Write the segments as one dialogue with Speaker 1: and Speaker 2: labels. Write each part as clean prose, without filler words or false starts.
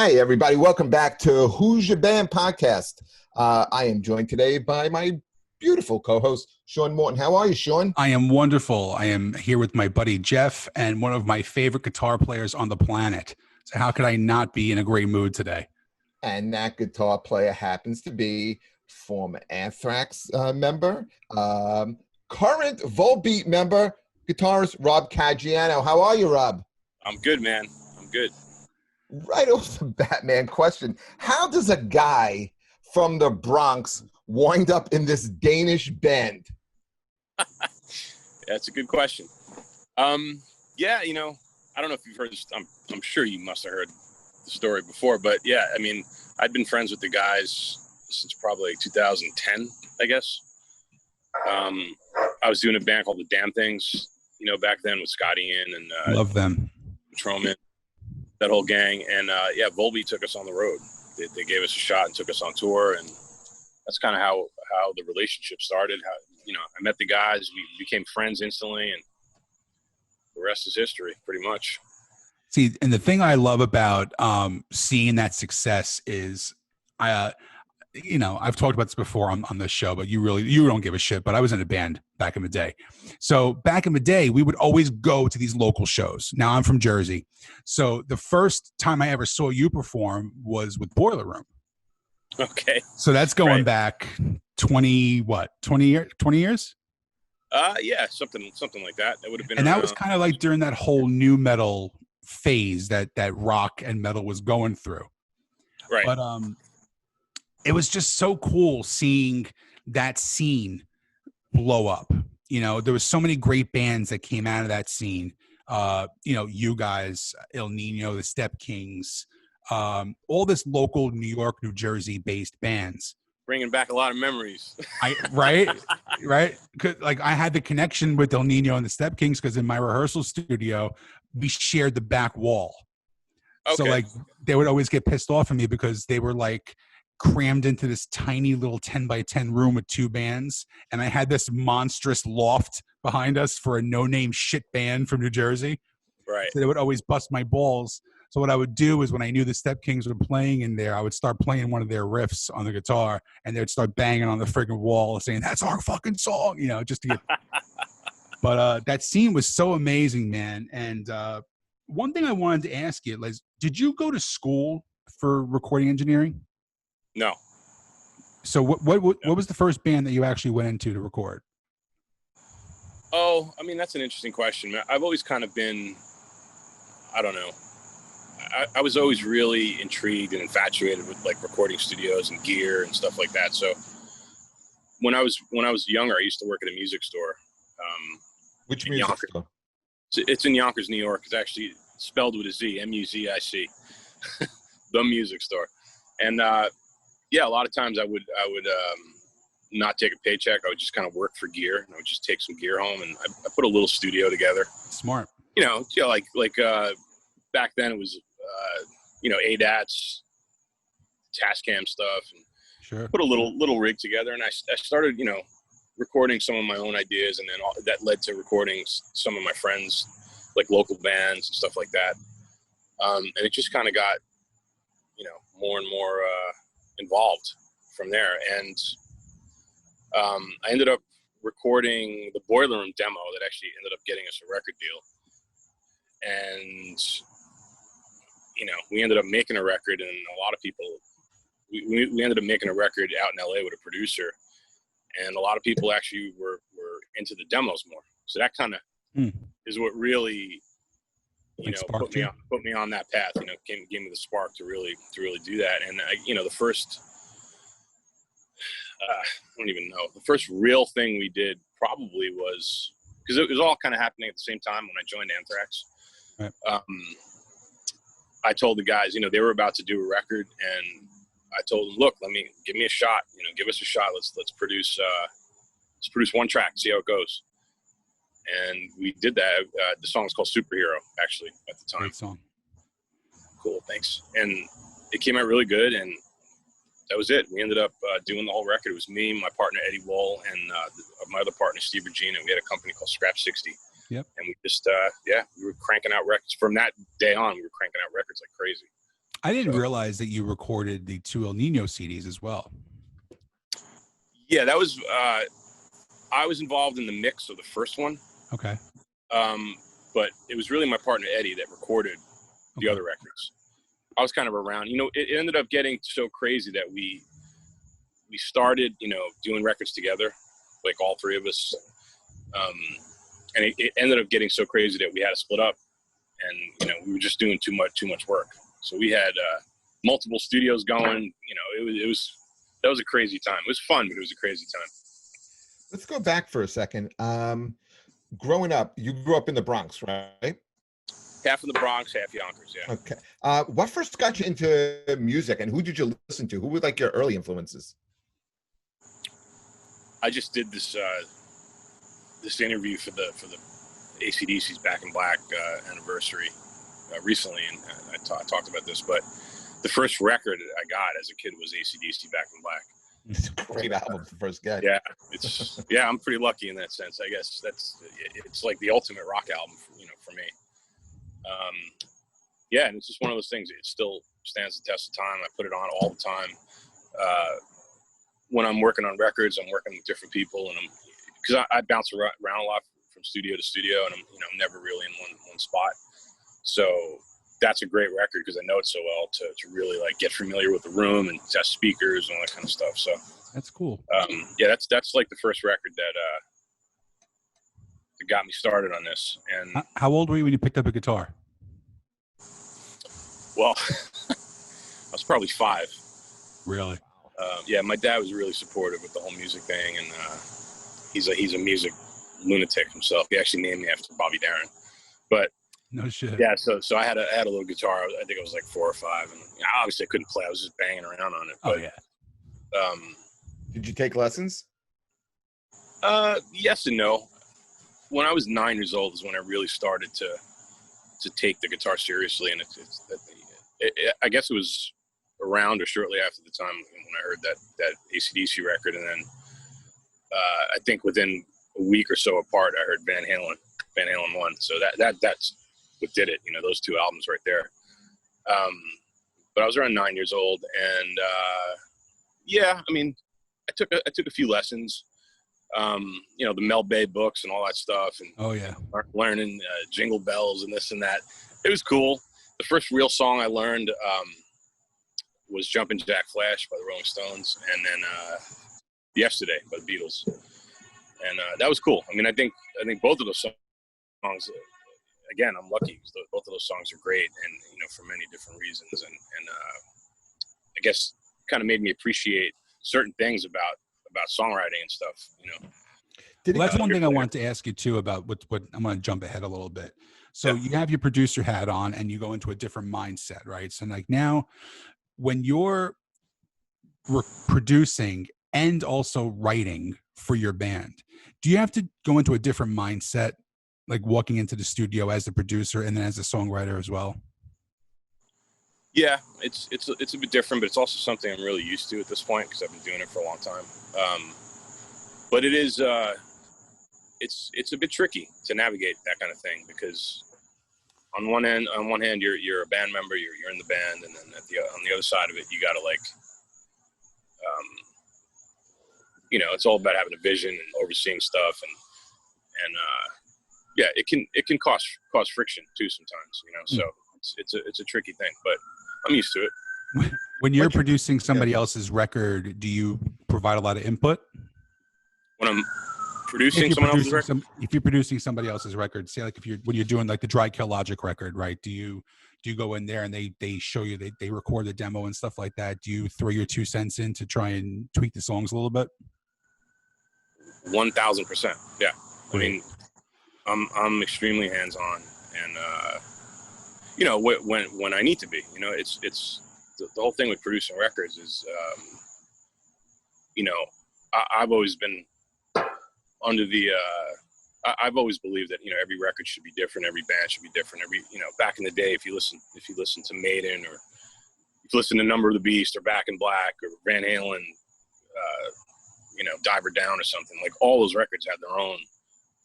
Speaker 1: Hi, everybody. Welcome back to Who's Your Band podcast. I am joined today by my beautiful co-host, Sean Morton. How are you, Sean?
Speaker 2: I am wonderful. I am here with my buddy Jeff and one of my favorite guitar players on the planet. So how could I not be in a great mood today?
Speaker 1: And that guitar player happens to be former Anthrax member, current Volbeat member, guitarist Rob Caggiano. How are you, Rob?
Speaker 3: I'm good, man. I'm good.
Speaker 1: Right off the bat, man, question. How does a guy from the Bronx wind up in this Danish band?
Speaker 3: That's a good question. Yeah, I don't know if you've heard this. I'm sure you must have heard the story before, but yeah, I mean, I'd been friends with the guys since probably 2010, I guess. I was doing a band called The Damn Things, back then with Scott Ian and
Speaker 2: Love them.
Speaker 3: Troman, that whole gang. And yeah, Volbeat took us on the road. They gave us a shot and took us on tour, and that's kind of how the relationship started. How, I met the guys, we became friends instantly, and the rest is history, pretty much.
Speaker 2: See, and the thing I love about seeing that success is, I've talked about this before on this show, but you don't give a shit. But I was in a band back in the day. So back in the day, we would always go to these local shows. Now I'm from Jersey. So the first time I ever saw you perform was with Boiler Room.
Speaker 3: Okay.
Speaker 2: So that's going back 20 years?
Speaker 3: Yeah, something like that. That would have been.
Speaker 2: And that was kind of like during that whole new metal phase that rock and metal was going through.
Speaker 3: Right.
Speaker 2: But it was just so cool seeing that scene blow up. There was so many great bands that came out of that scene. You guys, El Nino, the Step Kings, all this local New York, New Jersey based bands.
Speaker 3: Bringing back a lot of memories.
Speaker 2: Right. Like I had the connection with El Nino and the Step Kings because in my rehearsal studio, we shared the back wall. Okay. So like they would always get pissed off at me because they were like crammed into this tiny little 10 by 10 room with two bands. And I had this monstrous loft behind us for a no-name shit band from New Jersey.
Speaker 3: Right.
Speaker 2: So they would always bust my balls. So what I would do is when I knew the Step Kings were playing in there, I would start playing one of their riffs on the guitar and they would start banging on the friggin' wall saying, that's our fucking song, just to get. But that scene was so amazing, man. And one thing I wanted to ask you, Liz, did you go to school for recording engineering?
Speaker 3: No.
Speaker 2: So what was the first band that you actually went into to record?
Speaker 3: Oh, I mean, that's an interesting question. I've always kind of been, I don't know. I was always really intrigued and infatuated with like recording studios and gear and stuff like that. So when I was younger, I used to work at a music store.
Speaker 1: Which music store?
Speaker 3: It's in Yonkers, New York. It's actually spelled with a Z, M-U-Z-I-C, the music store. And yeah, a lot of times I would not take a paycheck. I would just kind of work for gear. And I would just take some gear home, and I put a little studio together.
Speaker 2: Smart.
Speaker 3: Like back then it was ADATs, Tascam stuff, and
Speaker 2: sure.
Speaker 3: Put a little rig together, and I started recording some of my own ideas, and then that led to recording some of my friends, like local bands and stuff like that. And it just kind of got more and more involved from there, and I ended up recording the Boiler Room demo that actually ended up getting us a record deal. And we ended up making a record, and a lot of people we ended up making a record out in LA with a producer, and a lot of people actually were into the demos more. So that kind of is what really put me on that path. Gave me the spark to really do that. And the first I don't even know, the first real thing we did probably was, because it was all kind of happening at the same time when I joined Anthrax.
Speaker 2: Right.
Speaker 3: I told the guys, they were about to do a record, and I told them, look, give me a shot, give us a shot. Let's produce one track, see how it goes. And we did that. The song is called Superhero, actually, at the time.
Speaker 2: Great song.
Speaker 3: Cool, thanks. And it came out really good, and that was it. We ended up doing the whole record. It was me, my partner Eddie Wohl, and my other partner Steve Regina. We had a company called Scrap 60.
Speaker 2: Yep.
Speaker 3: And we just we were cranking out records from that day on. We were cranking out records like crazy.
Speaker 2: I didn't
Speaker 3: So,
Speaker 2: realize that you recorded the two El Nino CDs as well.
Speaker 3: yeah, that was, I was involved in the mix of the first one.
Speaker 2: Okay.
Speaker 3: But it was really my partner, Eddie, that recorded the other records. I was kind of around, it ended up getting so crazy that we started, doing records together, like all three of us. And it ended up getting so crazy that we had to split up, and, we were just doing too much work. So we had, multiple studios going, that was a crazy time. It was fun, but it was a crazy time.
Speaker 1: Let's go back for a second. Growing up, you grew up in the Bronx, right?
Speaker 3: Half in the Bronx, half Yonkers, yeah.
Speaker 1: Okay. What first got you into music, and who did you listen to? Who were like your early influences?
Speaker 3: I just did this interview for the AC/DC's Back in Black anniversary recently, and I talked about this. But the first record I got as a kid was AC/DC Back in Black.
Speaker 1: It's a great album for first get.
Speaker 3: Yeah, I'm pretty lucky in that sense. I guess it's like the ultimate rock album, for me. Yeah, and it's just one of those things. It still stands the test of time. I put it on all the time. When I'm working on records, I'm working with different people, and because I bounce around a lot from studio to studio, and I'm never really in one spot. So that's a great record because I know it so well to really like get familiar with the room and test speakers and all that kind of stuff. So
Speaker 2: that's cool.
Speaker 3: Yeah, that's like the first record that got me started on this. And
Speaker 2: how old were you when you picked up a guitar?
Speaker 3: Well, I was probably 5.
Speaker 2: Really?
Speaker 3: Yeah, my dad was really supportive with the whole music thing, and he's a music lunatic himself. He actually named me after Bobby Darin. But
Speaker 2: no shit.
Speaker 3: Yeah, so I had a little guitar. I think I was like 4 or 5, and obviously I couldn't play. I was just banging around on it. But,
Speaker 1: did you take lessons?
Speaker 3: Yes and no. When I was 9 years old is when I really started to take the guitar seriously, and I guess it was around or shortly after the time when I heard that AC/DC record, and then I think within a week or so apart, I heard Van Halen 1. So that's what did it. Those 2 albums right there. But I was around 9 years old, and yeah, I mean, I took a few lessons. The Mel Bay books and all that stuff, and learning jingle bells and this and that. It was cool. The first real song I learned was Jumpin' Jack Flash by the Rolling Stones, and then Yesterday by the Beatles, and that was cool. I mean, I think both of those songs, again, I'm lucky because both of those songs are great, and for many different reasons, and I guess kind of made me appreciate certain things about songwriting and stuff.
Speaker 2: Well, that's one thing I wanted to ask you too about what I'm going to jump ahead a little bit. So you have your producer hat on and you go into a different mindset, right? So like now when you're producing and also writing for your band, do you have to go into a different mindset, like walking into the studio as a producer and then as a songwriter as well?
Speaker 3: Yeah, it's a bit different, but it's also something I'm really used to at this point because I've been doing it for a long time. But it is, it's a bit tricky to navigate that kind of thing because on one hand, you're a band member, you're in the band, and then on the other side of it, you got to like, it's all about having a vision and overseeing stuff, and yeah, it can cause friction too sometimes, So it's a tricky thing, but I'm used to it.
Speaker 2: When you're producing somebody else's record, do you provide a lot of input?
Speaker 3: When I'm producing someone else's record?
Speaker 2: If you're producing somebody else's record, say like when you're doing like the Dry Kill Logic record, right? Do you go in there and they show you, they record the demo and stuff like that? Do you throw your 2 cents in to try and tweak the songs a little bit?
Speaker 3: 1,000%. Yeah. I mean, I'm extremely hands-on, and when I need to be, it's the whole thing with producing records is, I've always been under the, I've always believed that, every record should be different. Every band should be different. Back in the day, if you listen to Maiden, or if you listen to Number of the Beast or Back in Black or Van Halen, Diver Down or something, like all those records had their own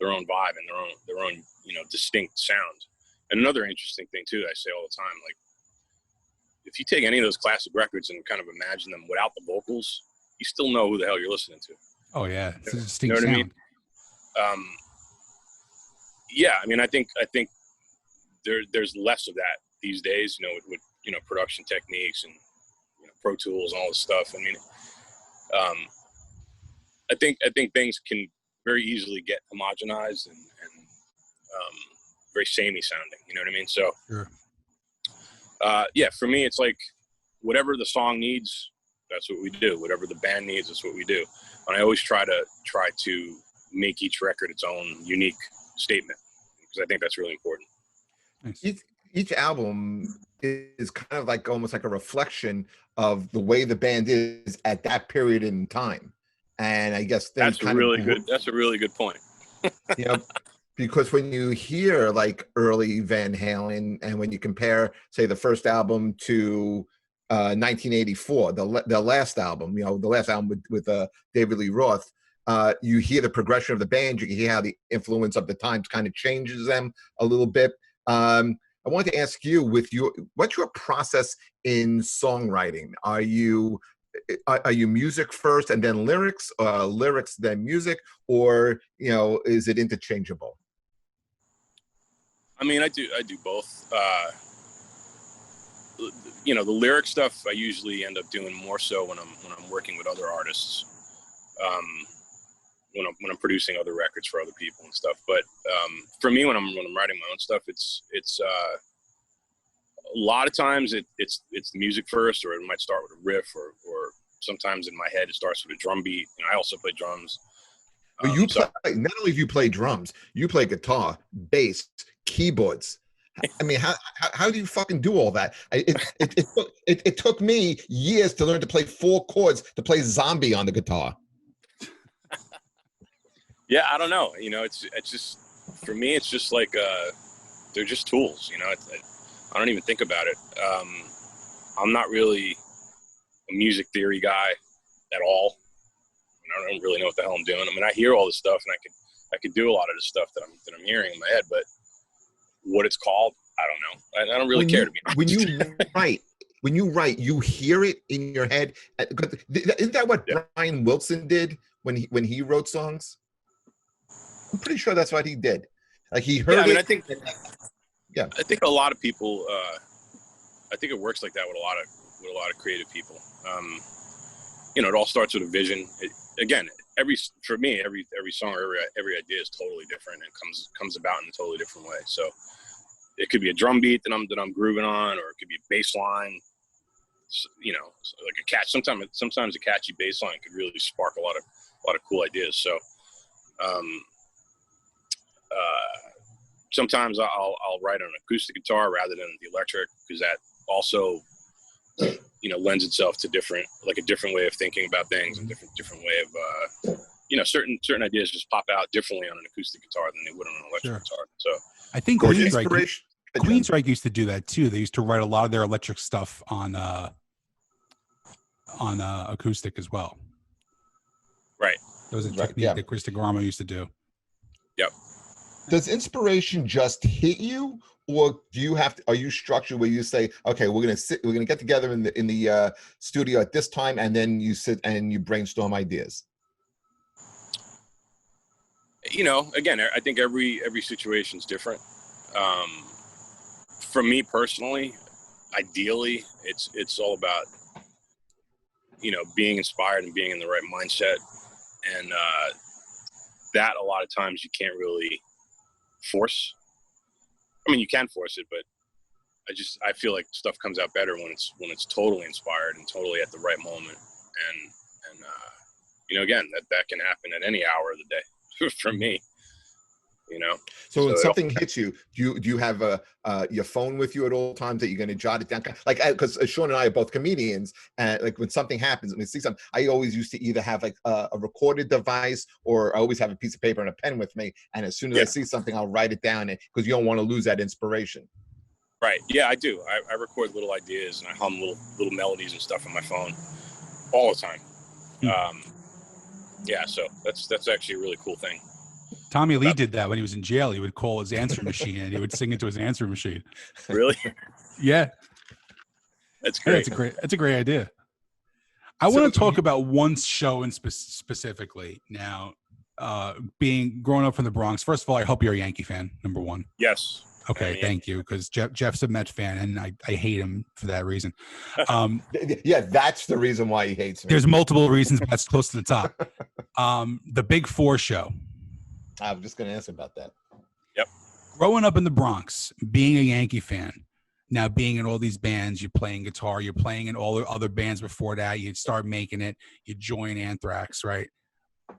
Speaker 3: vibe and their own distinct sound. And another interesting thing too, I say all the time, like if you take any of those classic records and kind of imagine them without the vocals, you still know who the hell you're listening to.
Speaker 2: Oh yeah, it's a distinct
Speaker 3: you know what
Speaker 2: sound.
Speaker 3: I mean? Yeah, I mean, I think there's less of that these days. You know, with production techniques and Pro Tools and all this stuff. I mean, I think things can very easily get homogenized and very samey sounding. You know what I mean? So,
Speaker 2: sure.
Speaker 3: Yeah, for me, it's like whatever the song needs, that's what we do. Whatever the band needs, that's what we do. And I always try to make each record its own unique statement, because I think that's really important.
Speaker 2: Nice.
Speaker 1: Each album is kind of like almost like a reflection of the way the band is at that period in time. And I guess
Speaker 3: that's a really good point.
Speaker 1: Because when you hear like early Van Halen, and when you compare, say, the first album to 1984, the last album, the last album with David Lee Roth, you hear the progression of the band. You can hear how the influence of the times kind of changes them a little bit. I wanted to ask you, what's your process in songwriting? Are you music first and then lyrics, lyrics then music, or is it interchangeable?
Speaker 3: I mean, I do both. The lyric stuff I usually end up doing more so when I'm working with other artists, when I'm producing other records for other people and stuff. But for me, when I'm writing my own stuff, it's a lot of times it's the music first, or it might start with a riff, or sometimes in my head it starts with a drum beat. I also play drums.
Speaker 1: But not only do you play drums, you play guitar, bass, keyboards. I mean, how do you fucking do all that? It took me years to learn to play 4 chords to play Zombie on the guitar.
Speaker 3: Yeah, I don't know. It's just, for me, it's just like they're just tools. I don't even think about it. I'm not really a music theory guy at all. I don't really know what the hell I'm doing. I mean, I hear all this stuff, and I could do a lot of the stuff that I'm hearing in my head, but what it's called, I don't know. I don't really care to be honest. When
Speaker 1: you write, you hear it in your head. Isn't that what Brian Wilson did when he wrote songs? I'm pretty sure that's what he did. Like, he heard it.
Speaker 3: I think a lot of people. I think it works like that with a lot of creative people. It all starts with a vision. Every song, every idea is totally different and comes about in a totally different way. So it could be a drum beat that I'm grooving on, or it could be a bass line. Like a catch. Sometimes a catchy bass line could really spark a lot of cool ideas. So sometimes I'll write on an acoustic guitar rather than the electric, because that also lends itself to a different way of thinking about things, and different way of certain ideas just pop out differently on an acoustic guitar than they would on an electric guitar. So
Speaker 2: I think Queensryche used to do that too. They used to write a lot of their electric stuff on acoustic as well.
Speaker 3: Right.
Speaker 2: That was a technique that Chris DeGramo used to do.
Speaker 3: Yep.
Speaker 1: Does inspiration just hit you, or are you structured where you say, okay, we're gonna get together in the studio at this time, and then you sit and you brainstorm ideas?
Speaker 3: Again, I think every situation's different. For me personally, ideally, it's all about being inspired and being in the right mindset, and that a lot of times you can't really force. I mean, you can force it, but I feel like stuff comes out better when it's totally inspired and totally at the right moment. And again, that can happen at any hour of the day for me.
Speaker 1: So when something hits you, do you have your phone with you at all times that you're going to jot it down? Like, because Sean and I are both comedians, and like when something happens, when we see something, I always used to either have like a recorded device, or I always have a piece of paper and a pen with me. And as soon as I see something, I'll write it down, because you don't want to lose that inspiration.
Speaker 3: Right. Yeah, I do. I record little ideas, and I hum little melodies and stuff on my phone all the time. So that's actually a really cool thing.
Speaker 2: Tommy Lee did that when he was in jail. He would call his answer machine and he would sing into his answer machine.
Speaker 3: Really?
Speaker 2: Yeah.
Speaker 3: That's great.
Speaker 2: That's a great idea. I want to talk about one show in specifically now. Growing up from the Bronx. First of all, I hope you're a Yankee fan. Number one.
Speaker 3: Yes.
Speaker 2: Okay, thank you. Because Jeff's a Mets fan, and I hate him for that reason.
Speaker 1: Yeah, that's the reason why he hates me.
Speaker 2: There's multiple reasons, but that's close to the top. The Big Four show.
Speaker 1: I'm just going to ask about that.
Speaker 3: Yep.
Speaker 2: Growing up in the Bronx, being a Yankee fan, now being in all these bands, you're playing guitar, you're playing in all the other bands before that, you start making it, you join Anthrax, right?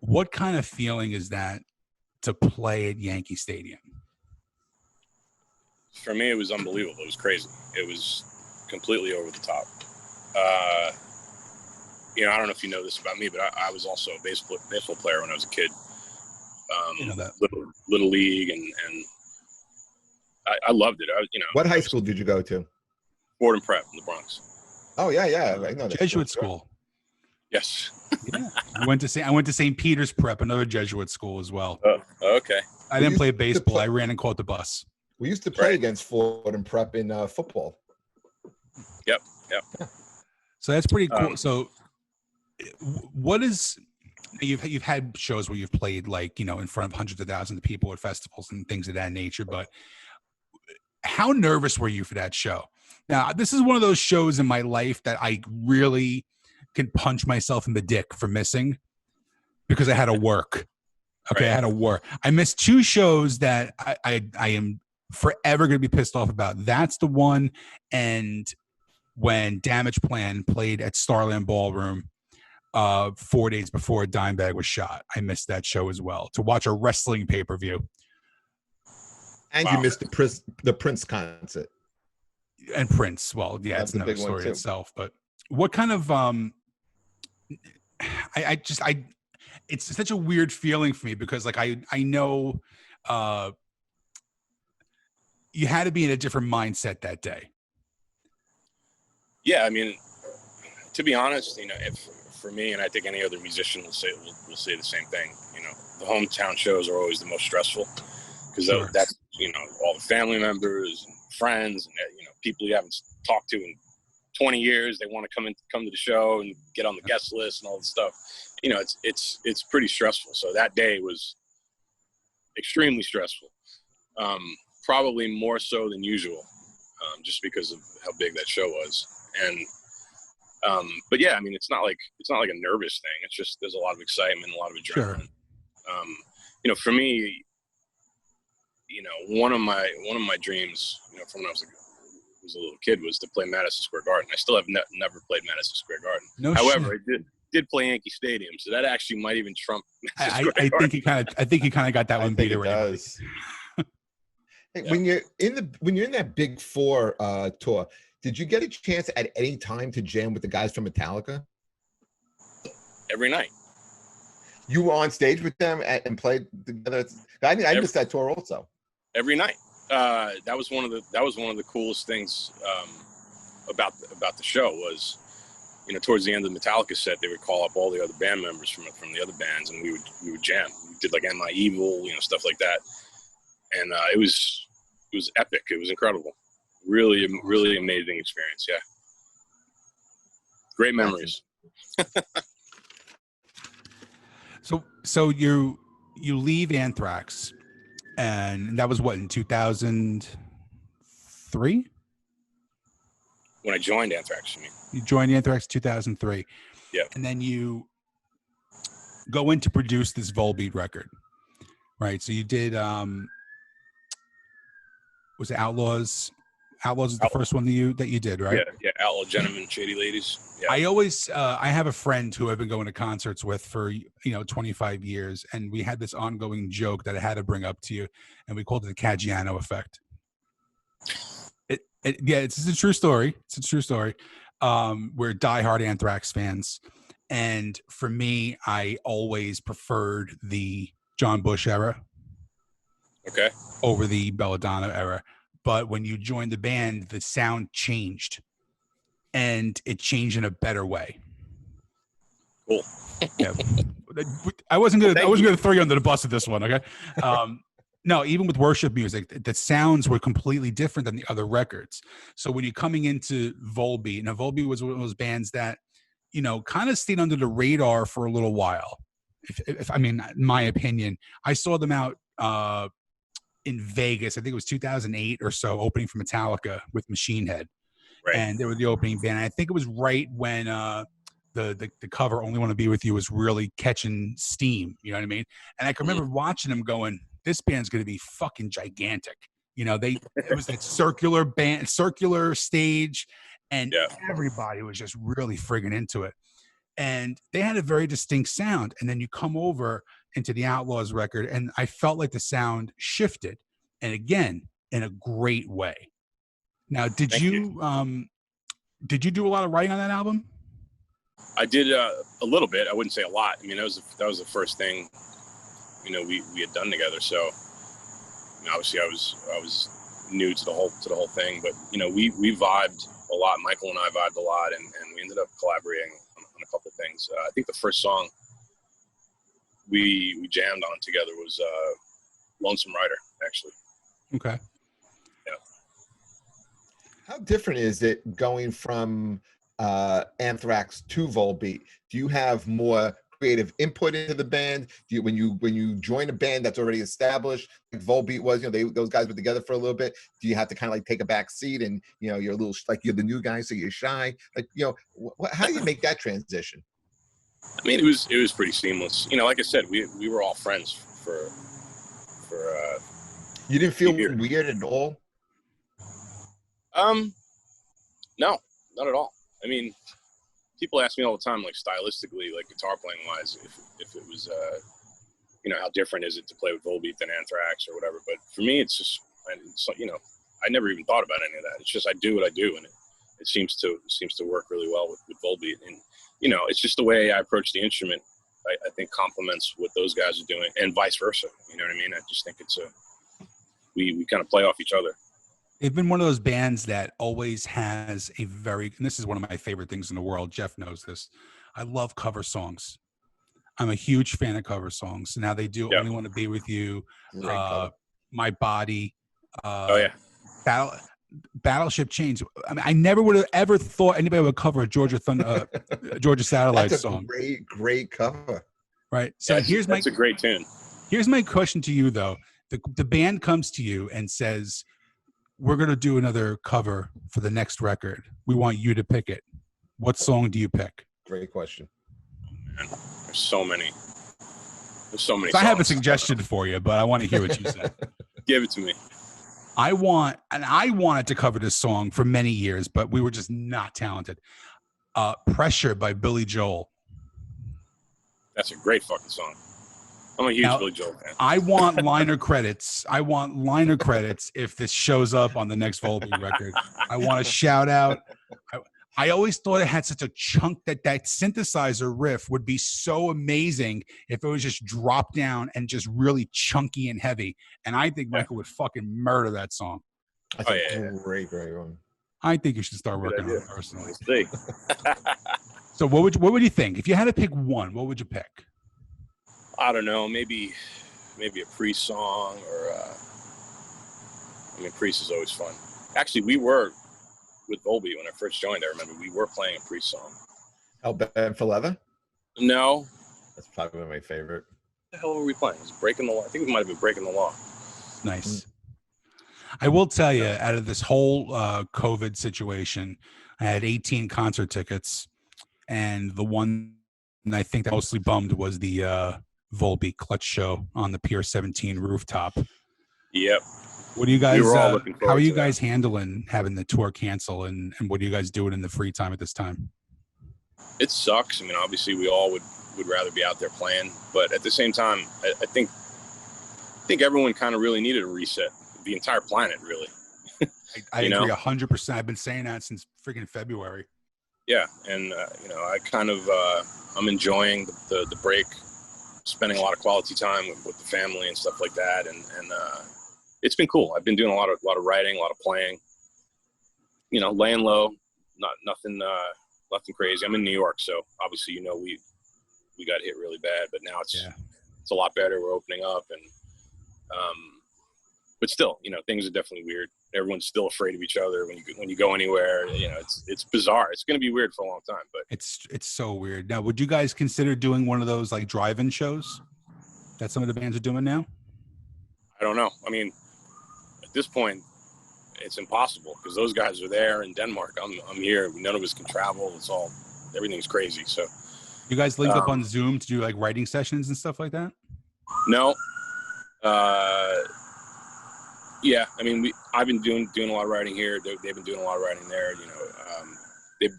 Speaker 2: What kind of feeling is that to play at Yankee Stadium?
Speaker 3: For me, it was unbelievable. It was crazy. It was completely over the top. I don't know if you know this about me, but I was also a baseball player when I was a kid. Little league, and I loved it.
Speaker 1: What high school did you go to?
Speaker 3: Morton Prep in the Bronx.
Speaker 1: Oh yeah. I know
Speaker 2: Jesuit school.
Speaker 3: Yes.
Speaker 2: Yeah. I went to St. Peter's Prep, another Jesuit school as well.
Speaker 3: Oh, okay.
Speaker 2: I didn't play baseball. I ran and caught the bus.
Speaker 1: We used to play against Ford and Prep in football.
Speaker 3: Yep.
Speaker 2: So that's pretty cool. So, what is you've had shows where you've played in front of hundreds of thousands of people at festivals and things of that nature, but how nervous were you for that show? Now, this is one of those shows in my life that I really can punch myself in the dick for missing because I had to work. Okay, right. I had to work. I missed two shows that I am forever going to be pissed off about. That's the one, and when Damage Plan played at Starland Ballroom 4 days before Dimebag was shot. I missed that show as well to watch a wrestling pay-per-view.
Speaker 1: And you missed the Prince concert.
Speaker 2: And Prince, well, yeah, it's another story itself. But what kind of it's such a weird feeling for me because I know you had to be in a different mindset that day.
Speaker 3: Yeah, I mean, to be honest, if for me, and I think any other musician will say the same thing. The hometown shows are always the most stressful because that's all the family members and friends and people you haven't talked to in 20 years. They want to come to the show and get on the guest list and all this stuff. It's pretty stressful. So that day was extremely stressful, probably more so than usual, just because of how big that show was. And but yeah, I mean, it's not like a nervous thing. It's just there's a lot of excitement, a lot of adrenaline. Sure. For me, one of my dreams, from when I was a little kid, was to play Madison Square Garden. I still have never played Madison Square Garden. However, I did play Yankee Stadium, so that actually might even trump.
Speaker 2: I think you kind of got that one beat already.
Speaker 1: Hey, when you're in that Big Four tour, did you get a chance at any time to jam with the guys from Metallica?
Speaker 3: Every night.
Speaker 1: You were on stage with them and played together. I missed that tour also. Every night.
Speaker 3: That was one of the coolest things about the show was, towards the end of the Metallica set, they would call up all the other band members from the other bands, and we would jam. We did like Am I Evil, stuff like that, and it was epic. It was incredible. Really, really amazing experience. Yeah. Great memories.
Speaker 2: So you leave Anthrax, and that was what, in 2003?
Speaker 3: When I joined Anthrax, you mean?
Speaker 2: You joined Anthrax 2003.
Speaker 3: Yeah.
Speaker 2: And then you go in to produce this Volbeat record, right? So you did was it Outlaws? Outlaws is the first one that you did, right?
Speaker 3: Yeah. Outlaw Gentlemen, Shady Ladies. Yeah.
Speaker 2: I always I have a friend who I've been going to concerts with for 25 years, and we had this ongoing joke that I had to bring up to you, and we called it the Caggiano effect. It's a true story. It's a true story. We're diehard Anthrax fans, and for me, I always preferred the John Bush era, over the Belladonna era. But when you joined the band, the sound changed, and it changed in a better way.
Speaker 3: Cool.
Speaker 2: Yeah. I wasn't gonna throw you under the bus with this one, okay? No, even with worship music, the sounds were completely different than the other records. So when you're coming into Volbeat, now Volbeat was one of those bands that, you know, kind of stayed under the radar for a little while. If I mean, in my opinion, I saw them out in Vegas. I think it was 2008 or so, opening for Metallica with Machine Head,
Speaker 3: Right.
Speaker 2: and they were the opening band. I think it was right when the cover "Only Want to Be With You" was really catching steam. You know what I mean? And I can remember watching them going, "This band's going to be fucking gigantic." You know, it was that circular stage, and everybody was just really friggin' into it. And they had a very distinct sound. And then you come over into the Outlaws record, and I felt like the sound shifted, and again, in a great way. Now, did you do a lot of writing on that album?
Speaker 3: I did a little bit. I wouldn't say a lot. I mean, that was the first thing, you know, we had done together. So, you know, obviously I was new to the whole thing, but you know, we vibed a lot. Michael and I vibed a lot, and we ended up collaborating on a couple things. I think the first song we jammed on together was "Lonesome Rider," actually.
Speaker 2: Okay.
Speaker 3: Yeah.
Speaker 1: How different is it going from Anthrax to Volbeat? Do you have more creative input into the band? Do you, when you join a band that's already established, like Volbeat was, you know, those guys were together for a little bit. Do you have to kind of like take a back seat, and you know, you're a little like you're the new guy, so you're shy? Like, you know, how do you make that transition?
Speaker 3: I mean, it was pretty seamless. You know, like I said, we were all friends for
Speaker 1: You didn't feel weird at all?
Speaker 3: No, not at all. I mean, people ask me all the time, like stylistically, like guitar playing wise, if it was, you know, how different is it to play with Volbeat than Anthrax or whatever. But for me, it's just, you know, I never even thought about any of that. It's just I do what I do, and it seems to work really well with Volbeat. And you know, it's just the way I approach the instrument. I think complements what those guys are doing, and vice versa. You know what I mean? I just think we kind of play off each other.
Speaker 2: They've been one of those bands that always has a very, and this is one of my favorite things in the world. Jeff knows this. I love cover songs. I'm a huge fan of cover songs. Now they do Only Want to Be With You, My Body, Battleship Chains. I mean, I never would have ever thought anybody would cover a Georgia Satellite song.
Speaker 1: Great cover.
Speaker 2: Right. So
Speaker 3: that's a great tune.
Speaker 2: Here's my question to you, though. The band comes to you and says, "We're going to do another cover for the next record. We want you to pick it. What song do you pick?"
Speaker 1: Great question.
Speaker 3: Man, there's so many. So
Speaker 2: I have a suggestion for you, but I want to hear what you say.
Speaker 3: Give it to me.
Speaker 2: I wanted to cover this song for many years, but we were just not talented. "Pressure" by Billy Joel.
Speaker 3: That's a great fucking song. I'm a huge Billy Joel fan.
Speaker 2: I want liner credits. If this shows up on the next Volbeat record. I want a shout out. I always thought it had such a chunk that synthesizer riff would be so amazing if it was just dropped down and just really chunky and heavy. And I think Michael would fucking murder that song.
Speaker 1: That's a great one.
Speaker 2: I think you should start working on it personally.
Speaker 3: See.
Speaker 2: So what would you think? If you had to pick one, what would you pick?
Speaker 3: I don't know, maybe a Priest song, or I mean, Priest is always fun. Actually, we were with Volbeat when I first joined. I remember we were playing a Priest song.
Speaker 1: Hell Bent for Leather?
Speaker 3: No.
Speaker 1: That's probably my favorite.
Speaker 3: What the hell were we playing? It was Breaking the Law. I think we might have been Breaking the Law.
Speaker 2: Nice. I will tell you, out of this whole COVID situation, I had 18 concert tickets, and the one I think that mostly bummed was the Volbeat Clutch show on the Pier 17 rooftop.
Speaker 3: Yep.
Speaker 2: What do you guys? How are you guys handling having the tour cancel, and what are you guys doing in the free time at this time?
Speaker 3: It sucks. I mean, obviously, we all would rather be out there playing, but at the same time, I think everyone kind of really needed a reset. The entire planet, really.
Speaker 2: I agree 100%. I've been saying that since freaking February.
Speaker 3: Yeah, and you know, I kind of I'm enjoying the break, spending a lot of quality time with the family and stuff like that, and it's been cool. I've been doing a lot of writing, a lot of playing. You know, laying low, nothing crazy. I'm in New York, so obviously, you know, we got hit really bad, but now it's a lot better. We're opening up, and but still, things are definitely weird. Everyone's still afraid of each other when you go anywhere. It's bizarre. It's going to be weird for a long time, but
Speaker 2: it's so weird. Now, would you guys consider doing one of those like drive-in shows that some of the bands are doing now?
Speaker 3: I don't know. I mean, at this point, it's impossible because those guys are there in Denmark. I'm here. None of us can travel. Everything's crazy. So
Speaker 2: you guys link up on Zoom to do like writing sessions and stuff like that?
Speaker 3: No. Yeah, I mean, I've been doing a lot of writing here. They've been doing a lot of writing there.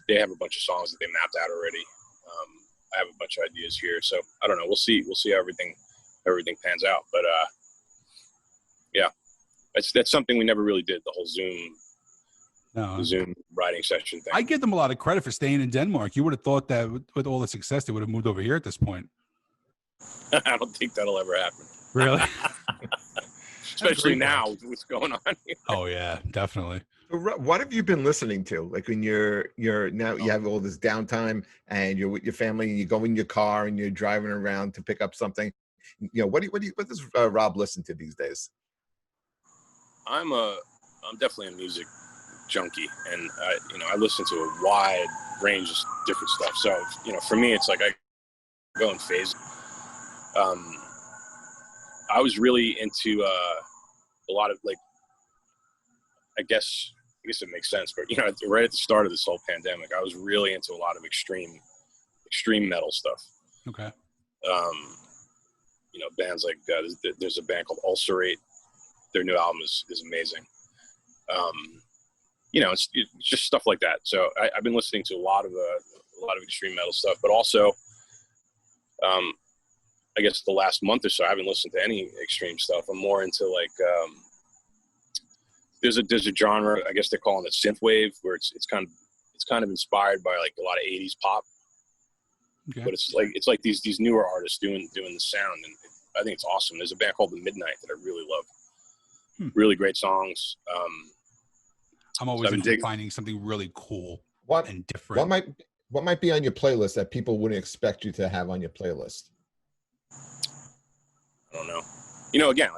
Speaker 3: They have a bunch of songs that they mapped out already. I have a bunch of ideas here, so I don't know. We'll see how everything pans out. But yeah, that's something we never really did. The whole Zoom writing session thing.
Speaker 2: I give them a lot of credit for staying in Denmark. You would have thought that with all the success, they would have moved over here at this point.
Speaker 3: I don't think that'll ever happen.
Speaker 2: Really?
Speaker 3: Especially now with what's going on here.
Speaker 2: Oh yeah, definitely.
Speaker 1: What have you been listening to? Like when you're now you have all this downtime and you're with your family and you go in your car and you're driving around to pick up something. What does Rob listen to these days?
Speaker 3: I'm definitely a music junkie, and I listen to a wide range of different stuff. So for me, it's like I go in phases. I was really into a lot of like, I guess it makes sense, but right at the start of this whole pandemic, I was really into a lot of extreme metal stuff.
Speaker 2: Okay.
Speaker 3: Bands like there's a band called Ulcerate. Their new album is amazing. It's just stuff like that. So I've been listening to a lot of extreme metal stuff, but also, I guess the last month or so, I haven't listened to any extreme stuff. I'm more into like, there's a genre, I guess they're calling it synthwave, where it's kind of inspired by like a lot of 80s pop. Okay. But it's like these newer artists doing the sound, and I think it's awesome. There's a band called The Midnight that I really love. Really great songs.
Speaker 2: I'm always into finding something really cool and different.
Speaker 1: What might be on your playlist that people wouldn't expect you to have on your playlist?
Speaker 3: I don't know. Again,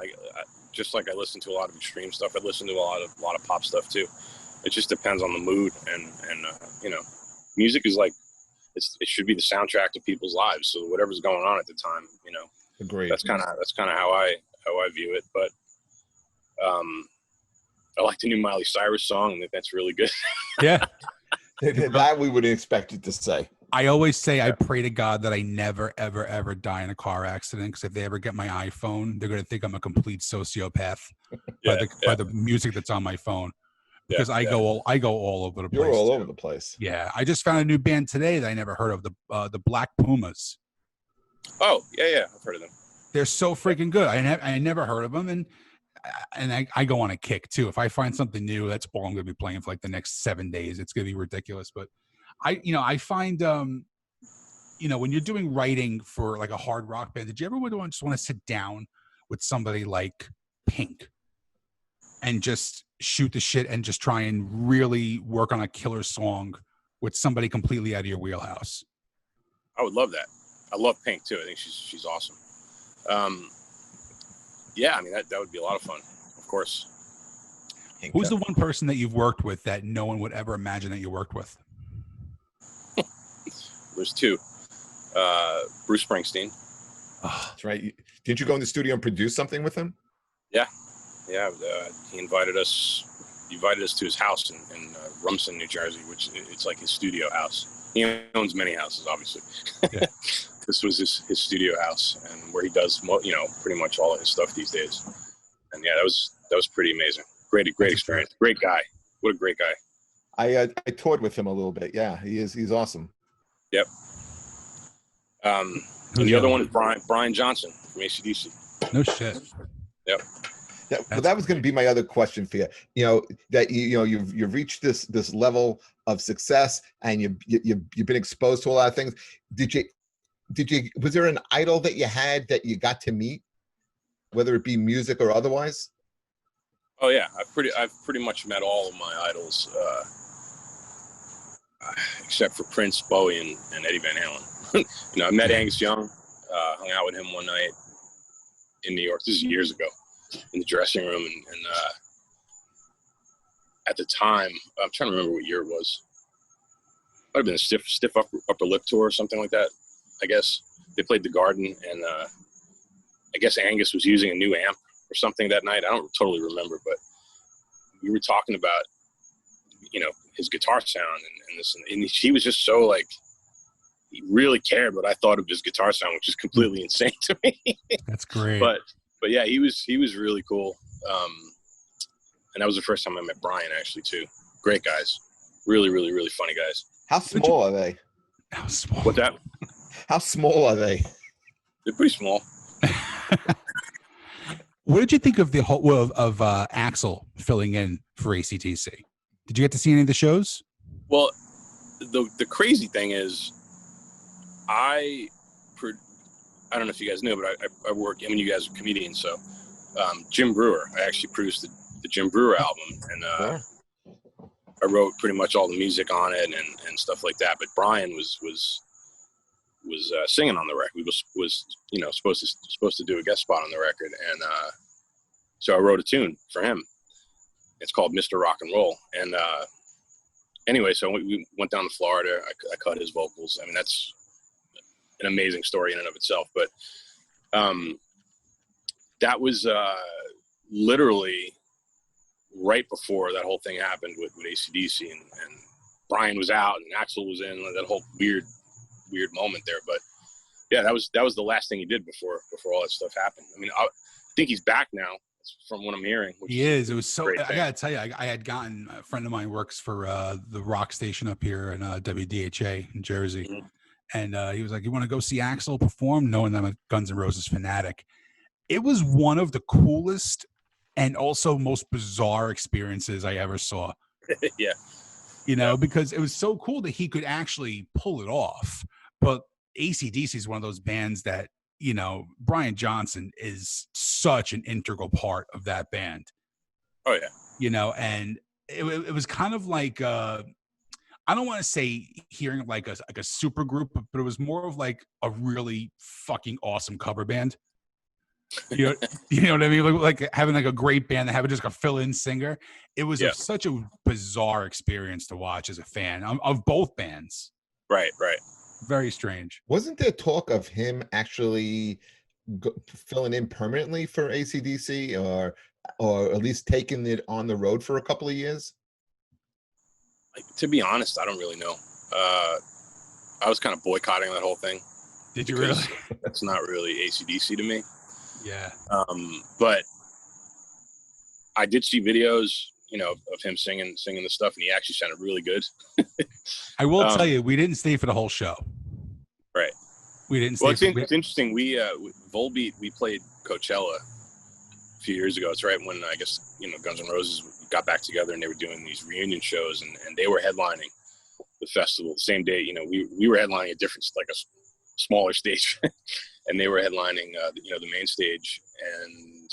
Speaker 3: just like I listen to a lot of extreme stuff, I listen to a lot of pop stuff too. It just depends on the mood, and music is like it should be the soundtrack to people's lives. So whatever's going on at the time,
Speaker 1: Agreed.
Speaker 3: That's kind of how I view it. But I like the new Miley Cyrus song, and that's really good.
Speaker 2: Yeah,
Speaker 1: that we would expect you to say.
Speaker 2: I always say I pray to God that I never, ever, ever die in a car accident, because if they ever get my iPhone, they're going to think I'm a complete sociopath by the music that's on my phone. Because I go all over the place.
Speaker 1: You're all over the place.
Speaker 2: Yeah, I just found a new band today that I never heard of, the Black Pumas.
Speaker 3: Oh yeah, I've heard of them.
Speaker 2: They're so freaking good. I never heard of them, and I go on a kick too. If I find something new, that's all I'm going to be playing for like the next 7 days. It's going to be ridiculous, but. I find, when you're doing writing for like a hard rock band, did you ever just want to sit down with somebody like Pink and just shoot the shit and just try and really work on a killer song with somebody completely out of your wheelhouse?
Speaker 3: I would love that. I love Pink too. I think she's awesome. Yeah, I mean, that would be a lot of fun, of course.
Speaker 2: Who's the one person that you've worked with that no one would ever imagine that you worked with?
Speaker 3: There's two. Bruce Springsteen.
Speaker 1: Oh, that's right. Didn't you go in the studio and produce something with him?
Speaker 3: Yeah. He invited us to his house in Rumson, New Jersey, which it's like his studio house. He owns many houses, obviously. Yeah. This was his studio house, and where he does pretty much all of his stuff these days. And yeah, that was pretty amazing. Great experience. Great guy. What a great guy.
Speaker 1: I toured with him a little bit. Yeah, he's awesome.
Speaker 3: Yep. And the other one is Brian Johnson from AC/DC.
Speaker 2: No shit.
Speaker 3: Yep.
Speaker 1: Yeah, well, that was going to be my other question for you. That you've reached this level of success, and you've been exposed to a lot of things. Did you was there an idol that you had that you got to meet, whether it be music or otherwise?
Speaker 3: Oh yeah, I've pretty much met all of my idols, except for Prince, Bowie, and Eddie Van Halen. I met Angus Young, hung out with him one night in New York. This is years ago. in the dressing room, and at the time, I'm trying to remember what year it was. Might have been a stiff upper lip tour or something like that. I guess they played the Garden, and I guess Angus was using a new amp or something that night. I don't totally remember, but we were talking about, his guitar sound and this, and he was just so like, he really cared what I thought of his guitar sound, which is completely insane to me.
Speaker 2: That's great.
Speaker 3: But yeah, he was really cool. And that was the first time I met Brian, actually, too. Great guys. Really, really, really funny guys.
Speaker 1: How small are they?
Speaker 2: How small?
Speaker 3: What's that?
Speaker 1: How small are they?
Speaker 3: They're pretty small.
Speaker 2: What did you think of the whole of Axel filling in for AC/DC? Did you get to see any of the shows?
Speaker 3: Well, the crazy thing is, I don't know if you guys knew, but I work. I mean, you guys are comedians, so Jim Brewer. I actually produced the Jim Brewer album, and I wrote pretty much all the music on it and stuff like that. But Brian was singing on the record. He was supposed to do a guest spot on the record, and so I wrote a tune for him. It's called Mr. Rock and Roll. And anyway, so we went down to Florida. I cut his vocals. I mean, that's an amazing story in and of itself. But that was literally right before that whole thing happened with AC/DC, and Brian was out and Axel was in, that whole weird moment there. But yeah, that was the last thing he did before all that stuff happened. I mean, I think he's back now, from what I'm hearing.
Speaker 2: He is. It was so. I gotta tell you, I had gotten a friend of mine works for the rock station up here in WDHA in Jersey,
Speaker 3: Mm-hmm.
Speaker 2: and he was like, "You want to go see Axel perform?" Knowing that I'm a Guns N' Roses fanatic, it was one of the coolest and also most bizarre experiences I ever saw.
Speaker 3: Yeah.
Speaker 2: Because it was so cool that he could actually pull it off. But AC/DC is one of those bands that, Brian Johnson is such an integral part of that band.
Speaker 3: Oh yeah.
Speaker 2: And it was kind of like I don't want to say hearing like a super group, but it was more of like a really fucking awesome cover band. You know what I mean? Like having like a great band that having just a fill-in singer. It was such a bizarre experience to watch as a fan of both bands.
Speaker 3: Right.
Speaker 2: Very strange.
Speaker 1: Wasn't there talk of him actually filling in permanently for AC/DC, or at least taking it on the road for a couple of years?
Speaker 3: To be honest, I don't really know. I was kind of boycotting that whole thing.
Speaker 2: Did you really?
Speaker 3: It's not really AC/DC to me.
Speaker 2: Yeah.
Speaker 3: But I did see videos, of him singing the stuff, and he actually sounded really good.
Speaker 2: I will tell you, we didn't stay for the whole show.
Speaker 3: Right.
Speaker 2: We didn't stay.
Speaker 3: Well, it's interesting. We Volbeat, we played Coachella a few years ago. It's right when I guess Guns N' Roses got back together, and they were doing these reunion shows, and they were headlining the festival the same day. We were headlining a different, like a smaller stage, and they were headlining the main stage, and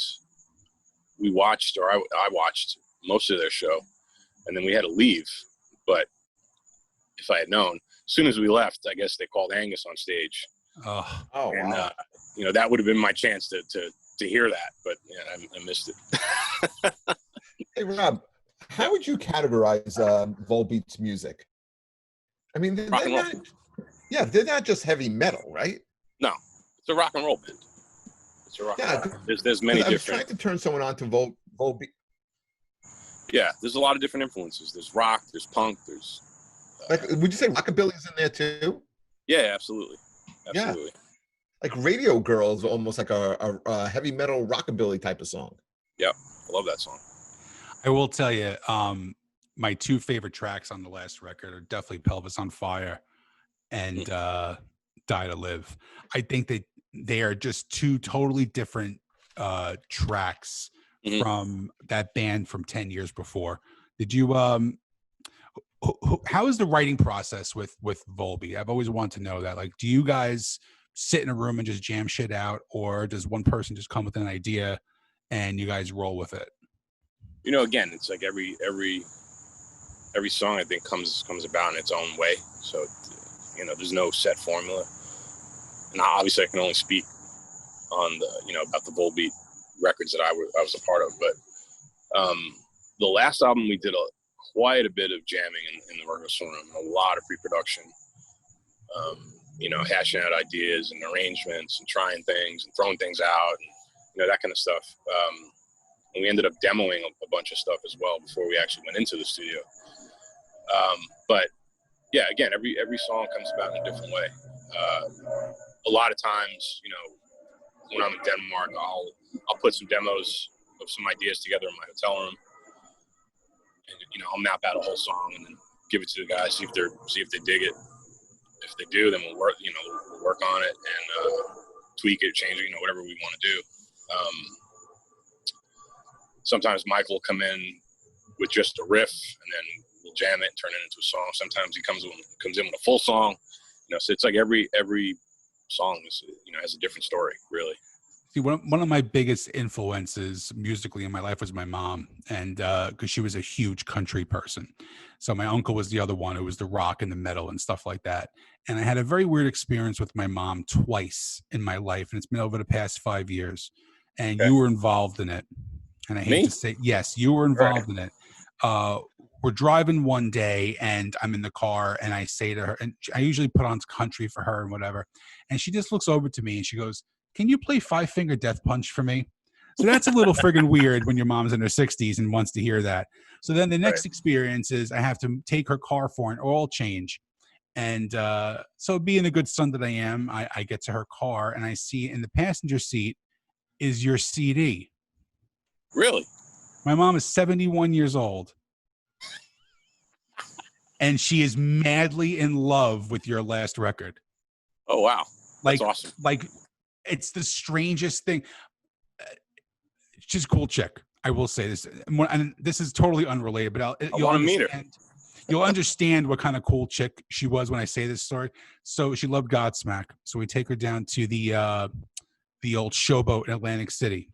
Speaker 3: we watched, or I watched most of their show, and then we had to leave. But if I had known, as soon as we left, I guess they called Angus on stage.
Speaker 2: Oh,
Speaker 3: and
Speaker 1: wow.
Speaker 3: That would have been my chance to hear that, but I missed it.
Speaker 1: Hey Rob, how would you categorize Volbeat's music? I mean,
Speaker 3: Rock and roll.
Speaker 1: they're not just heavy metal, right?
Speaker 3: No, it's a rock and roll band. It's a rock and roll. There's many
Speaker 1: I was
Speaker 3: different.
Speaker 1: trying to turn someone on to Volbeat.
Speaker 3: Yeah, there's a lot of different influences. There's rock, there's punk, there's.
Speaker 1: Would you say rockabilly's in there too?
Speaker 3: Yeah, absolutely.
Speaker 1: Yeah. Like Radio Girls, almost like a heavy metal rockabilly type of song.
Speaker 3: Yeah, I love that song.
Speaker 2: I will tell you, my two favorite tracks on the last record are definitely Pelvis on Fire and Die to Live. I think that they are just two totally different tracks from that band from 10 years before. Did you how is the writing process with Volbeat? I've always wanted to know that. Like, do you guys sit in a room and just jam shit out, or does one person just come with an idea and you guys roll with it?
Speaker 3: Again, it's like every song I think comes about in its own way. So, there's no set formula. And obviously I can only speak on the, about the Volbeat records that I was a part of. But the last album we did quite a bit of jamming in the rehearsal room, a lot of pre-production, hashing out ideas and arrangements and trying things and throwing things out and, that kind of stuff. And we ended up demoing a bunch of stuff as well before we actually went into the studio. But yeah, again, every song comes about in a different way. A lot of times, when I'm in Denmark, I'll put some demos of some ideas together in my hotel room, and I'll map out a whole song and then give it to the guys, see if they dig it. If they do, then we'll work on it and tweak it, change it, whatever we want to do. Sometimes Michael will come in with just a riff, and then we'll jam it and turn it into a song. Sometimes he comes in with a full song. So it's like every song is, has a different story, really.
Speaker 2: See, one of my biggest influences musically in my life was my mom, and because she was a huge country person. So my uncle was the other one who was the rock and the metal and stuff like that. And I had a very weird experience with my mom twice in my life, and it's been over the past 5 years. And you were involved in it. And I hate to say, yes, you were involved in it. We're driving one day, and I'm in the car, and I say to her, and I usually put on country for her and whatever. And she just looks over to me and she goes, "Can you play Five Finger Death Punch for me?" So that's a little friggin' weird when your mom's in her 60s and wants to hear that. So then the next experience is I have to take her car for an oil change. And so being the good son that I am, I get to her car, and I see in the passenger seat is your CD.
Speaker 3: Really?
Speaker 2: My mom is 71 years old. And she is madly in love with your last record.
Speaker 3: Oh, wow. That's awesome.
Speaker 2: Like, it's the strangest thing. She's a cool chick. I will say this. And this is totally unrelated, but
Speaker 3: I want to meet her.
Speaker 2: You'll understand what kind of cool chick she was when I say this story. So she loved Godsmack. So we take her down to the old Showboat in Atlantic City.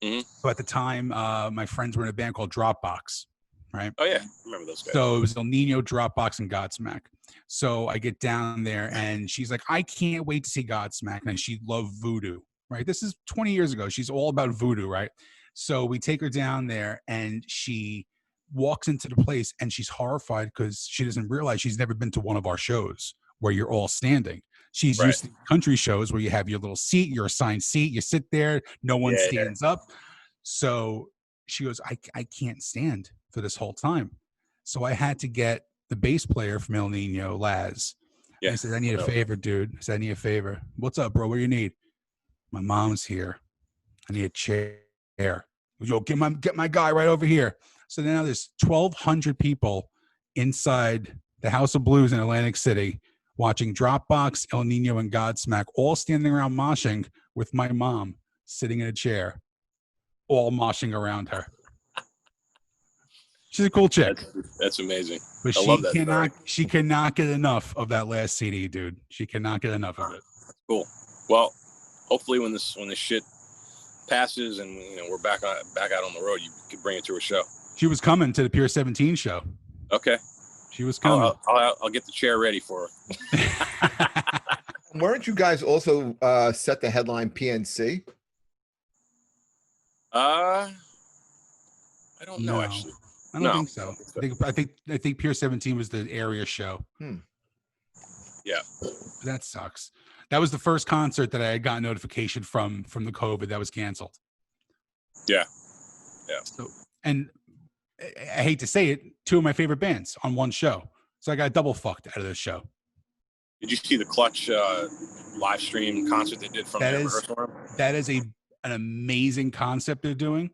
Speaker 3: Mm-hmm.
Speaker 2: So at the time, my friends were in a band called Dropbox. Right.
Speaker 3: Oh yeah, I remember those guys.
Speaker 2: So it was El Nino, Dropbox, and Godsmack. So I get down there, and she's like, "I can't wait to see Godsmack," and she loved voodoo. Right. This is 20 years ago. She's all about voodoo. Right. So we take her down there, and she walks into the place, and she's horrified because she doesn't realize she's never been to one of our shows where you're all standing. She's used to country shows where you have your little seat, your assigned seat, you sit there, no one stands up. So she goes, I can't stand for this whole time. So I had to get the bass player from El Nino, Laz. Yeah. I said, "I need a favor, dude." I said, "I need a favor." "What's up, bro? What do you need?" "My mom's here. I need a chair." "Yo, get my guy right over here." So now there's 1,200 people inside the House of Blues in Atlantic City watching Dropbox, El Nino, and Godsmack, all standing around moshing with my mom sitting in a chair, all moshing around her. She's a cool chick.
Speaker 3: That's amazing.
Speaker 2: But she cannot get enough of that last CD, dude. She cannot get enough of it.
Speaker 3: Cool. Well, hopefully when this shit passes and we're back out on the road, you could bring it to a show.
Speaker 2: She was coming to the Pier 17 show.
Speaker 3: Okay.
Speaker 2: She was coming.
Speaker 3: I'll get the chair ready for her.
Speaker 1: Weren't you guys also set the headline PNC?
Speaker 3: I don't know, actually.
Speaker 2: I don't think so. I think Pier 17 was the area show.
Speaker 3: Yeah.
Speaker 2: That sucks. That was the first concert that I had got notification from the COVID that was canceled.
Speaker 3: Yeah.
Speaker 2: So, and I hate to say it, two of my favorite bands on one show. So I got double fucked out of this show.
Speaker 3: Did you see the Clutch live stream concert they did from their rehearsal room?
Speaker 2: That is an amazing concept they're doing.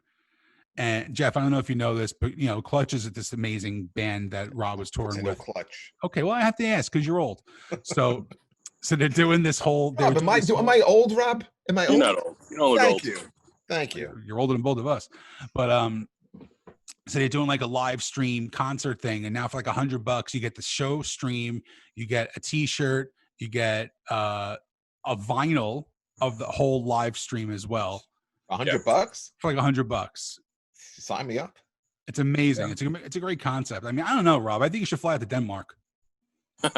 Speaker 2: And Jeff, I don't know if you know this, but Clutch is this amazing band that Rob was touring with.
Speaker 1: Clutch.
Speaker 2: Okay, well I have to ask because you're old. So they're doing this whole.
Speaker 1: Rob, am I old, Rob? Am I old?
Speaker 3: You're not old. You don't look old.
Speaker 1: Thank you.
Speaker 2: You're older than both of us. But so they're doing like a live stream concert thing, and now for like $100, you get the show stream, you get a T-shirt, you get a vinyl of the whole live stream as well.
Speaker 1: $100
Speaker 2: for like $100.
Speaker 1: Sign me up.
Speaker 2: It's amazing. Yeah. It's a great concept. I mean, I don't know, Rob. I think you should fly out to Denmark.
Speaker 1: As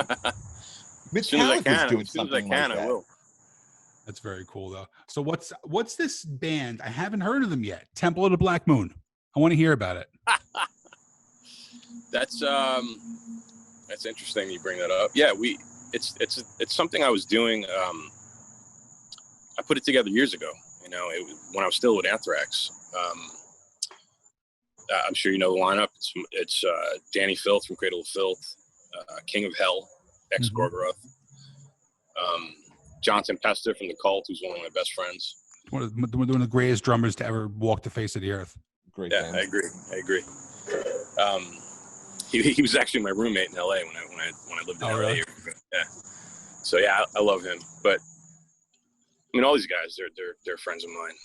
Speaker 1: soon as I can, I will.
Speaker 2: That's very cool, though. So what's this band? I haven't heard of them yet. Temple of the Black Moon. I want to hear about it.
Speaker 3: That's interesting you bring that up. Yeah, it's something I was doing. I put it together years ago, when I was still with Anthrax. I'm sure you know the lineup. It's Danny Filth from Cradle of Filth, King of Hell, ex-Gorgoroth, John Tempesta from The Cult, who's one of my best friends.
Speaker 2: One of the greatest drummers to ever walk the face of the earth.
Speaker 1: Great.
Speaker 3: Yeah, band. I agree. He was actually my roommate in LA when I lived in LA.
Speaker 2: Really?
Speaker 3: Yeah. So yeah, I love him. But I mean, all these guys, they're friends of mine.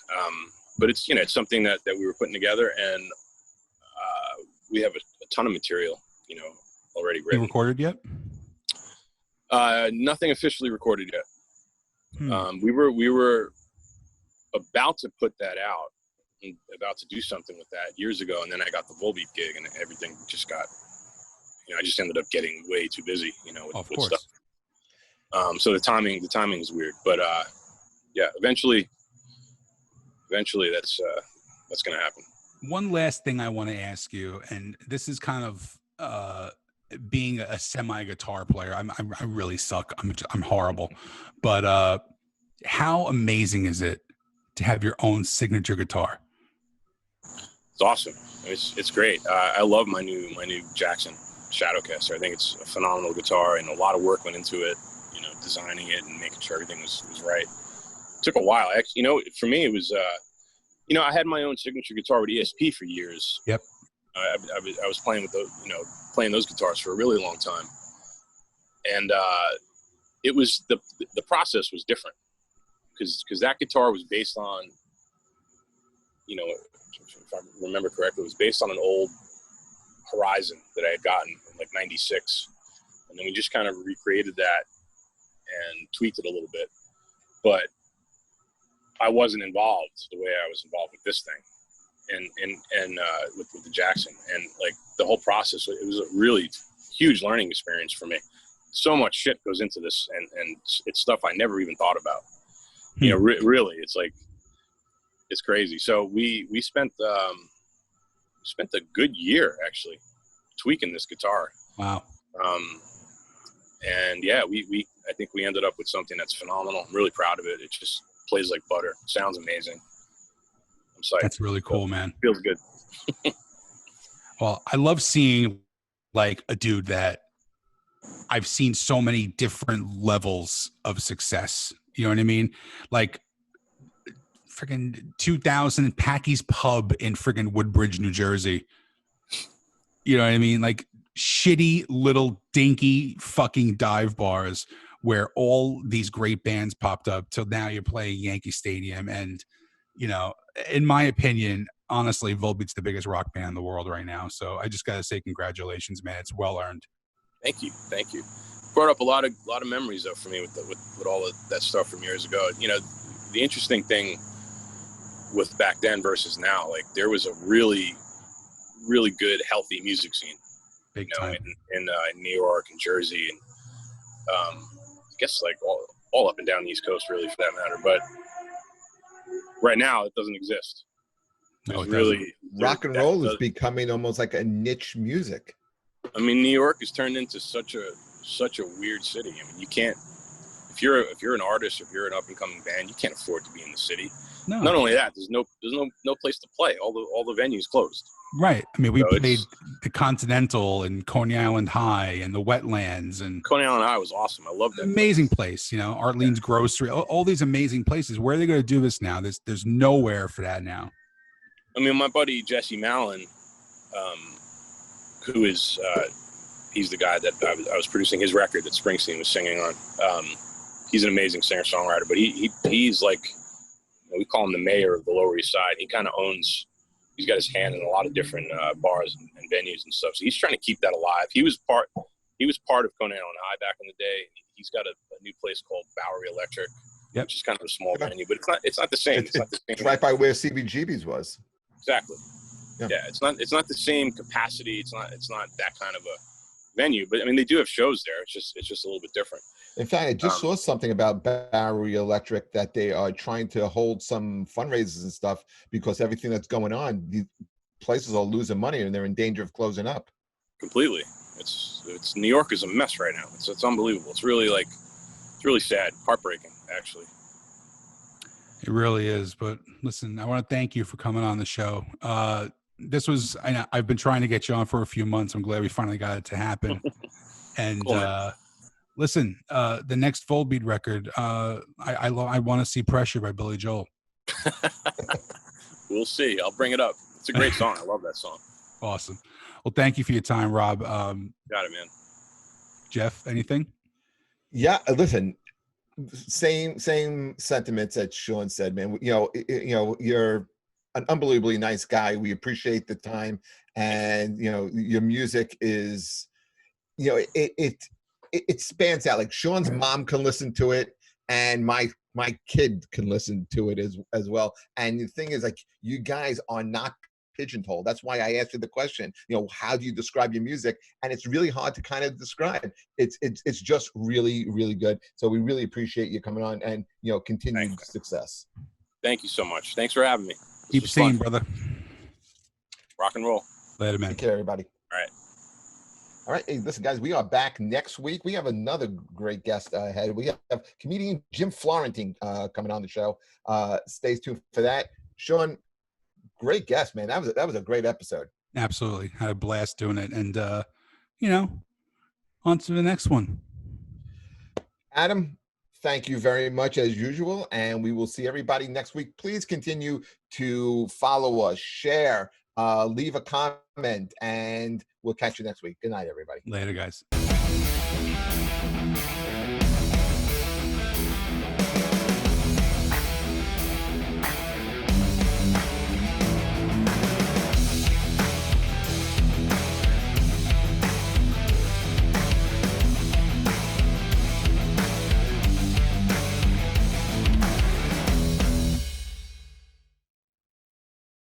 Speaker 3: But it's it's something that we were putting together, and we have a ton of material, already written.
Speaker 2: You recorded yet?
Speaker 3: Nothing officially recorded yet. We were about to put that out, and about to do something with that years ago, and then I got the Volbeat gig, and everything just got, I just ended up getting way too busy, with stuff. So the timing is weird, but yeah, eventually that's going to happen.
Speaker 2: One last thing I want to ask you, and this is kind of being a semi guitar player. I really suck. I'm horrible, but how amazing is it to have your own signature guitar?
Speaker 3: It's awesome. It's great. I love my new Jackson Shadowcaster. I think it's a phenomenal guitar, and a lot of work went into it. Designing it and making sure everything was right. It took a while. Actually, for me, it was. I had my own signature guitar with ESP for years.
Speaker 2: Yep.
Speaker 3: I was playing with those, playing those guitars for a really long time, and it was the process was different because that guitar was based on, if I remember correctly, it was based on an old Horizon that I had gotten in like '96, and then we just kind of recreated that and tweaked it a little bit, but I wasn't involved the way I was involved with this thing, and with the Jackson, and like the whole process. It was a really huge learning experience for me. So much shit goes into this, and it's stuff I never even thought about. Really, it's like it's crazy. So we spent a good year actually tweaking this guitar.
Speaker 2: Wow.
Speaker 3: And yeah, I think we ended up with something that's phenomenal. I'm really proud of it. It just plays like butter. Sounds amazing. I'm psyched.
Speaker 2: That's really cool, man.
Speaker 3: Feels good.
Speaker 2: Well, I love seeing like a dude that I've seen so many different levels of success. You know what I mean? Like freaking 2000 Packy's Pub in freaking Woodbridge, New Jersey. You know what I mean? Like shitty little dinky fucking dive bars where all these great bands popped up till now you're playing Yankee Stadium. And, in my opinion, honestly, Volbeat's the biggest rock band in the world right now. So I just got to say congratulations, man. It's well earned.
Speaker 3: Thank you. Brought up a lot of memories though for me with all of that stuff from years ago. The interesting thing with back then versus now, like there was a really, really good, healthy music scene.
Speaker 2: Big time.
Speaker 3: In New York and Jersey, and I guess like all up and down the East Coast, really, for that matter. But right now, it doesn't exist.
Speaker 2: No, it
Speaker 3: really
Speaker 1: rock and roll is becoming almost like a niche music.
Speaker 3: I mean, New York has turned into such a weird city. I mean, you can't if you're an artist, if you're an up and coming band, you can't afford to be in the city.
Speaker 2: No.
Speaker 3: Not only that, there's no place to play. All the venues closed.
Speaker 2: Right. I mean, we played the Continental and Coney Island High and the Wetlands, and
Speaker 3: Coney Island High was awesome. I love that.
Speaker 2: Amazing place. Arlene's Grocery, all these amazing places. Where are they going to do this now? There's nowhere for that now.
Speaker 3: I mean, my buddy Jesse Mallon, who is he's the guy that I was producing his record that Springsteen was singing on. He's an amazing singer-songwriter, but he's like, we call him the mayor of the Lower East Side. He kind of owns. He's got his hand in a lot of different bars and venues and stuff. So he's trying to keep that alive. He was part of Coney Island High back in the day. He's got a new place called Bowery Electric, which is kind of a small venue, but it's not the same. It's not the same.
Speaker 1: It's right by where CBGB's was.
Speaker 3: Exactly. Yeah. It's not the same capacity. It's not that kind of a venue. But I mean, they do have shows there. It's just a little bit different.
Speaker 1: In fact, I just saw something about Barry Electric that they are trying to hold some fundraisers and stuff because everything that's going on, these places are losing money and they're in danger of closing up.
Speaker 3: Completely. It's New York is a mess right now. It's unbelievable. It's really sad, heartbreaking, actually.
Speaker 2: It really is. But listen, I want to thank you for coming on the show. I've been trying to get you on for a few months. I'm glad we finally got it to happen. And
Speaker 3: Cool,
Speaker 2: listen, the next Volbeat record, I want to see Pressure by Billy Joel.
Speaker 3: We'll see. I'll bring it up. It's a great song. I love that song.
Speaker 2: Awesome. Well, thank you for your time, Rob.
Speaker 3: Got it, man.
Speaker 2: Jeff, anything?
Speaker 1: Yeah, listen, same sentiments that Sean said, man. You're an unbelievably nice guy. We appreciate the time, and your music is, it spans out. Like Sean's mom can listen to it, and my kid can listen to it as well. And the thing is, like, you guys are not pigeonholed. That's why I asked you the question, how do you describe your music? And it's really hard to kind of describe. It's just really, really good. So we really appreciate you coming on, and continued success.
Speaker 3: Thank you so much. Thanks for having me.
Speaker 2: Keep singing, brother.
Speaker 3: Rock and roll.
Speaker 2: Later, man.
Speaker 1: Take care, everybody.
Speaker 3: All right.
Speaker 1: Hey, listen, guys, we are back next week. We have another great guest ahead. We have comedian Jim Florentine coming on the show. Stay tuned for that. Sean, great guest, man. That was a great episode.
Speaker 2: Absolutely. Had a blast doing it. And, on to the next one.
Speaker 1: Adam, thank you very much as usual. And we will see everybody next week. Please continue to follow us, share, leave a comment, and we'll catch you next week. Good night, everybody.
Speaker 2: Later, guys.